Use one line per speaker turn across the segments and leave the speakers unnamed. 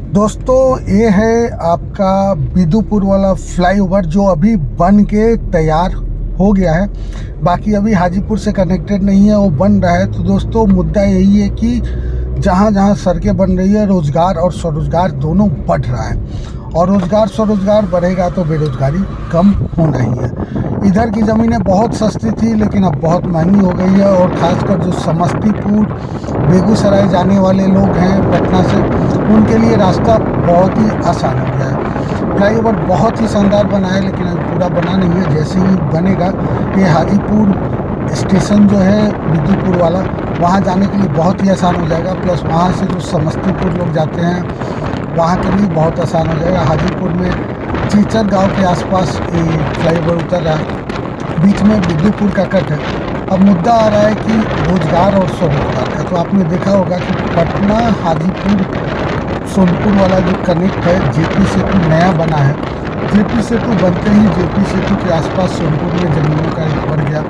दोस्तों ये है आपका बिदुपुर वाला फ्लाईओवर जो अभी बन के तैयार हो गया है। बाकी अभी हाजीपुर से कनेक्टेड नहीं है, वो बन रहा है। तो दोस्तों मुद्दा यही है कि जहाँ जहाँ सड़कें बन रही है रोज़गार और स्वरोज़गार दोनों बढ़ रहा है, और रोज़गार स्वरोज़गार बढ़ेगा तो बेरोज़गारी कम होना ही है। इधर की ज़मीनें बहुत सस्ती थी लेकिन अब बहुत महंगी हो गई है, और ख़ासकर जो समस्तीपुर बेगूसराय जाने वाले लोग हैं पटना से, उनके लिए रास्ता बहुत ही आसान हो गया है। फ्लाईओवर बहुत ही शानदार बना है लेकिन अभी पूरा बना नहीं है। जैसे ही बनेगा ये हाजीपुर स्टेशन जो है बिदुपुर वाला, वहाँ जाने के लिए बहुत ही आसान हो जाएगा। प्लस वहाँ से जो समस्तीपुर लोग जाते हैं वहाँ के लिए बहुत आसान हो जाएगा। हाजीपुर में चीचर गांव के आसपास ये फ्लाईओवर उतर रहा है, बीच में बिदुपुर का कट है। अब मुद्दा आ रहा है कि रोजगार और स्वरोजगार का। तो आपने देखा होगा कि पटना हाजीपुर सोनपुर वाला जो कनेक्ट है, जेपी सेतु नया बना है। जेपी सेतु बनते ही जेपी सेतु के आसपास सोनपुर में ज़मीनों का बढ़ गया।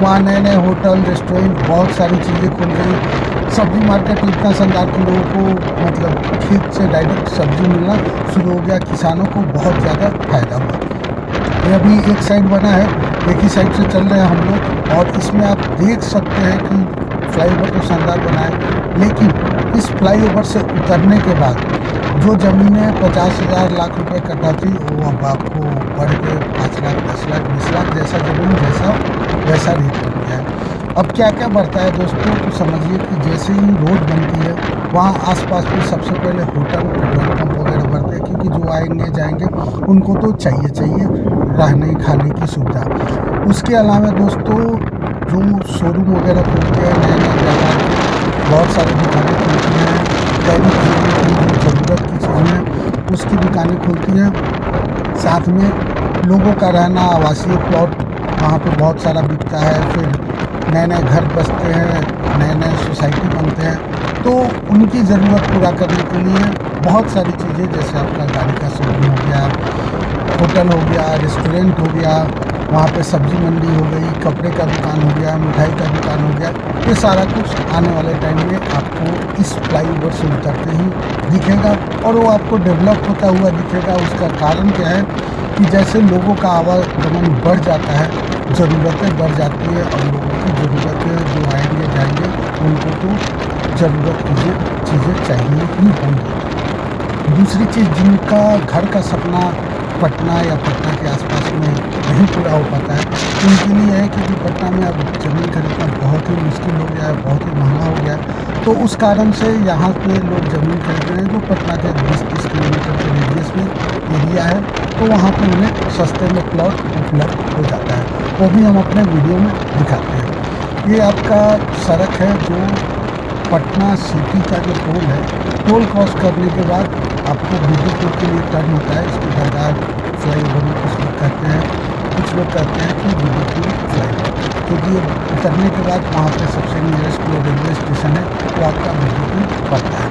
वहाँ नए नए होटल, रेस्टोरेंट, बहुत सारी चीज़ें खुल गई। सब्जी मार्केट इतना शानदार कि लोगों को मतलब खेत से डायरेक्ट सब्जी मिलना शुरू हो गया। किसानों को बहुत ज़्यादा फायदा हुआ। ये अभी एक साइड बना है, एक ही साइड से चल रहे हैं हम लोग, और इसमें आप देख सकते हैं कि फ्लाईओवर तो शानदार बना है, लेकिन इस फ्लाईओवर से उतरने के बाद जो ज़मीनें 50,000 लाख रुपए कटा थी वो अब आपको बढ़ के 5 लाख, 10 लाख, 20 लाख जैसा ज़मीन जैसा वैसा रेट बन गया है। अब क्या क्या बढ़ता है दोस्तों, तो समझिए कि जैसे ही रोड बनती है वहाँ आसपास में सबसे पहले होटल, पेट्रोल पंप वगैरह बढ़ते हैं, क्योंकि जो आएंगे जाएंगे उनको तो चाहिए रहने खाने की सुविधा। उसके अलावा दोस्तों जो शोरूम वगैरह खुलते हैं, नए नए जगह के बहुत सारी दुकानें खुलती हैं, दैनिक जीवन की जो ज़रूरत की चीज़ें हैं उसकी दुकानें खुलती हैं। साथ में लोगों का रहना, आवासीय प्लॉट वहाँ पे बहुत सारा बिकता है। फिर नए नए घर बसते हैं, नए नए सोसाइटी बनते हैं, तो उनकी ज़रूरत पूरा करने के लिए बहुत सारी चीज़ें, जैसे आपका गाड़ी का शोरूम हो गया, होटल हो गया, रेस्टोरेंट हो गया, वहाँ पे सब्जी मंडी हो गई, कपड़े का दुकान हो गया, मिठाई का दुकान हो गया, ये सारा कुछ आने वाले टाइम में आपको इस फ्लाईओवर से उतरते ही दिखेगा, और वो आपको डेवलप होता हुआ दिखेगा। उसका कारण क्या है कि जैसे लोगों का आवागमन बढ़ जाता है, ज़रूरतें बढ़ जाती है, और लोगों की ज़रूरतें जो आएंगे जाएंगे उनको तो ज़रूरत की चीज़ें चाहिए ही होंगी। दूसरी चीज़, जिनका घर का सपना पटना या पटना के आसपास में नहीं पूरा हो पाता है, उनके लिए है कि पटना में अब ज़मीन खरीदना बहुत ही मुश्किल हो गया है, बहुत ही महंगा हो गया है। तो उस कारण से यहाँ पे लोग ज़मीन खरीद रहे हैं जो पटना के 20-30 किलोमीटर के रेडियस में एरिया है, तो वहाँ पे उन्हें सस्ते में प्लॉट उपलब्ध हो जाता है। वो भी हम अपने वीडियो में दिखाते हैं। ये आपका सड़क है जो पटना सिटी का जो टोल है, टोल क्रॉस करने के बाद आपको बिदुपुर के लिए टर्न होता है। इसको दरगाह फ्लाईओवर में कुछ लोग कहते हैं, कुछ लोग कहते हैं कि बिदुपुर फ्लाईओवर, क्योंकि ये उतरने के बाद वहाँ पे सबसे नियरेस्ट जो रेलवे स्टेशन है वो आपका बिदुपुर पड़ता है।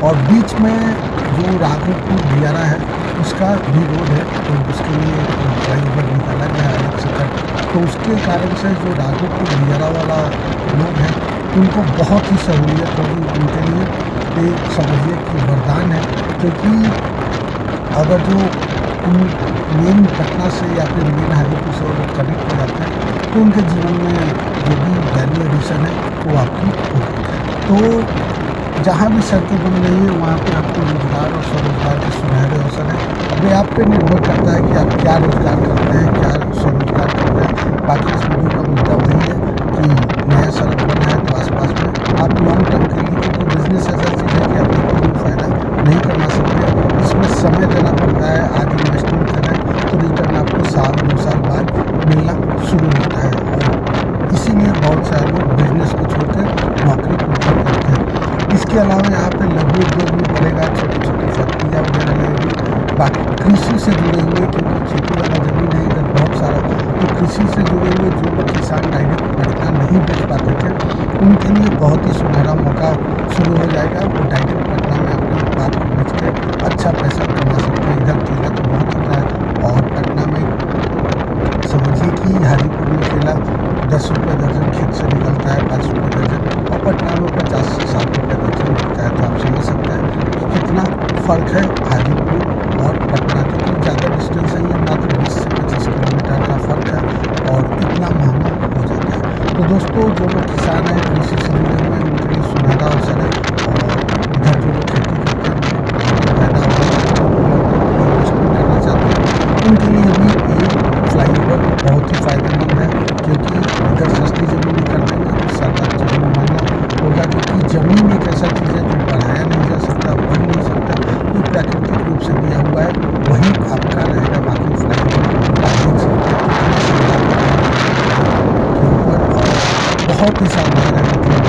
और बीच में जो राघोपुर दियारा है उसका भी रोड है, तो उसके लिए फ्लाईओवर निकाला गया है अलग से कट। तो उसके कारण से जो राघोपुर दियारा वाला लोग हैं उनको बहुत ही सहूलियत होगी। उनके लिए ये समझिए कि वरदान है, क्योंकि अगर जो मेन पटना से या फिर मेन हाजीपुर से वो कनेक्ट हो जाते हैं तो उनके जीवन में जो भी वैल्यू एडिशन है वो आपकी होगी। तो जहाँ भी सड़कें बन रही है वहाँ पे आपको रोजगार और स्वरोजगार के सुनहरे अवसर है। अब ये आप पे निर्भर करता है कि आप क्या रोजगार करते हैं, क्या स्वरोजगार करते हैं। बाकी इस वीडियो का मुद्दा वही है कि नया सड़क बना है तो आसपास में आप लॉन्ग टर्म के लिए, क्योंकि बिजनेस ऐसा चीज़ है कि आप एक दिन में फ़ायदा नहीं कमा सकते, इसमें समय देना पड़ता है। आज इन्वेस्टमेंट करें तो रिटर्न आपको साल 2 साल बाद मिलना शुरू होता है, और इसीलिए बहुत सारे लोग बिजनेस को छोड़कर नौकरी प्रेफर करते हैं। इसके अलावा यहाँ पे लघु उद्योग भी बढ़ेगा, छोटी छोटी फैक्ट्रियाँ वगैरह लगेगी। बाकी कृषि से जुड़े हुए, क्योंकि खेती वाला ज़मीन है इधर बहुत सारा, तो कृषि से जुड़े हुए जो लोग किसान डायरेक्ट पटना नहीं बेच पाते थे उनके लिए बहुत ही सुनहरा मौका शुरू हो जाएगा। वो डायरेक्ट पटना में अपने उत्पाद को बेच के अच्छा पैसा कमा सकते हैं। इधर केला तो बहुत होता है, और पटना में समझिए कि हाजीपुर में केला 10 रुपये दर्जन खेत से निकलता है, 5 रुपये दर्जन, और पटना में 50 से 60 रुपये दर्जन बिकता है। तो आप समझ सकते हैं कि कितना फ़र्क है हाजीपुर और पटना का, तो ज़्यादा डिस्टेंस नहीं है, मात्र 20 से 25 किलोमीटर का फ़र्क है और इतना महंगा हो जाता है। तो दोस्तों जो लोग किसान हैं, कृषि से जुड़े हुए हैं, उनके लिए सुनहरा अवसर है। और इधर जो लोग खेती करते हैं, पैदा हो इन्वेस्टमेंट करना चाहते हैं, उनके लिए भी ये फ्लाईओवर बहुत ही फ़ायदेमंद है, क्योंकि अगर सस्ती ज़मीनें कर देंगे तो सरकार ज़मीन महंगा होगा, क्योंकि ज़मीन एक ऐसा चीज़ है जो बढ़ाया नहीं जा सकता, बढ़ नहीं सकता, ये प्राकृतिक रूप से दिया हुआ है, वही आपका रहेगा। बाकी फ्लाईओवर आप देख सकते हैं के ऊपर बहुत ही शानदार है, मतलब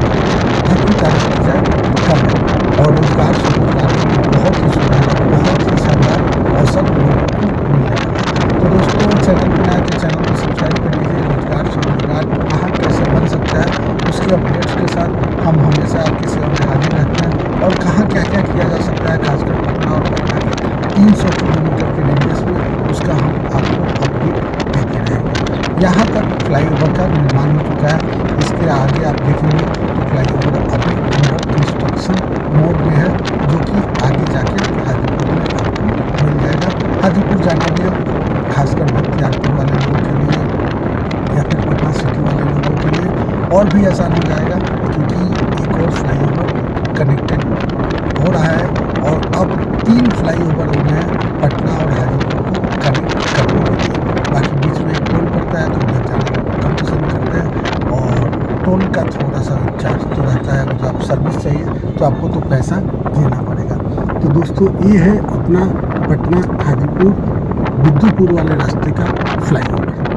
जितनी तारीफ की जाए कम है। और रोजगार स्वरोजगार के लिए बहुत ही सुनहरा, बहुत ही शानदार अवसर लोगों को मिलने वाला है। तो दोस्तों चैनल पर नया तो चैनल को सब्सक्राइब कर लीजिए। रोजगार स्वरोजगार कहाँ कैसे बन सकता है, उसके अपडेट्स के साथ हम हमेशा आपकी सेवा में हाजिर रहते हैं। और कहाँ क्या क्या किया जा सकता है, खासकर पटना और पटना के 300 किलोमीटर के रेडियस में, उसका हम आपको अपडेट देते रहेंगे। यहाँ तक फ्लाईओवर का निर्माण हो चुका है। इसके आगे आप देखेंगे तो फ्लाईओवर अभी अंडर कंस्ट्रक्शन मोड में है, जो कि आगे जाके हाजीपुर में आपको मिल जाएगा। हाजीपुर जाने के लिए खासकर बख्तियारपुर वाले लोगों के लिए या फिर पटना सिटी वाले लोगों के लिए और भी आसान हो जाएगा, क्योंकि एक और फ्लाईओवर कनेक्टेड हो रहा है। और अब 3 फ्लाईओवर हो गए हैं पटना और हाजीपुर को कनेक्ट करने के लिए। बाकी बीच में एक टोल पड़ता है, तो उधर जाने का कम पसंद करते हैं, और टोल का थोड़ा सा चार्ज तो रहता है। अगर आप सर्विस चाहिए तो आपको तो पैसा देना पड़ेगा। तो दोस्तों ये है अपना पटना हाजीपुर बिद्दुपुर वाले रास्ते का फ्लाईओवर।